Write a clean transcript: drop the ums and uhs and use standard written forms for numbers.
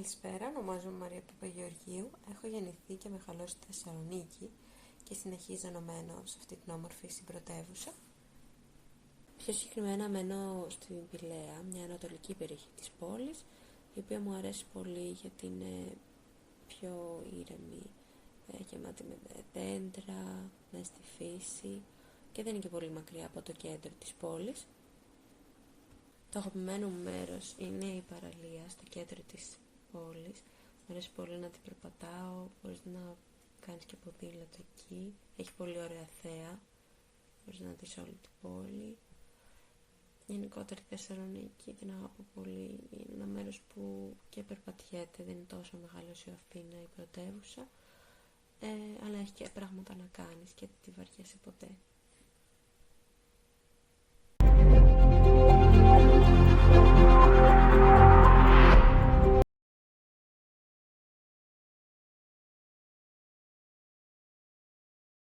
Καλησπέρα, ονομάζομαι Μαρία Παπαγεωργίου. Έχω γεννηθεί και μεγαλώσει στη Θεσσαλονίκη και συνεχίζω να μένω σε αυτή την όμορφη συμπρωτεύουσα. Πιο συγκεκριμένα μένω στην Πηλαία, μια ανατολική περιοχή της πόλης, η οποία μου αρέσει πολύ γιατί είναι πιο ήρεμη, γεμάτη με δέντρα, μέσα στη φύση και δεν είναι και πολύ μακριά από το κέντρο της πόλης. Το αγαπημένο μου μέρος είναι η παραλία στο κέντρο της πόλης. Μου αρέσει πολύ να την περπατάω, μπορείς να κάνεις και ποδήλατο εκεί. Έχει πολύ ωραία θέα, μπορείς να δεις όλη την πόλη. Γενικότερα η Θεσσαλονίκη την αγαπώ πολύ. Είναι ένα μέρος που και περπατιέται, δεν είναι τόσο μεγάλο όσο η Αθήνα, η πρωτεύουσα, αλλά έχει και πράγματα να κάνεις και δεν τη βαριέσαι ποτέ.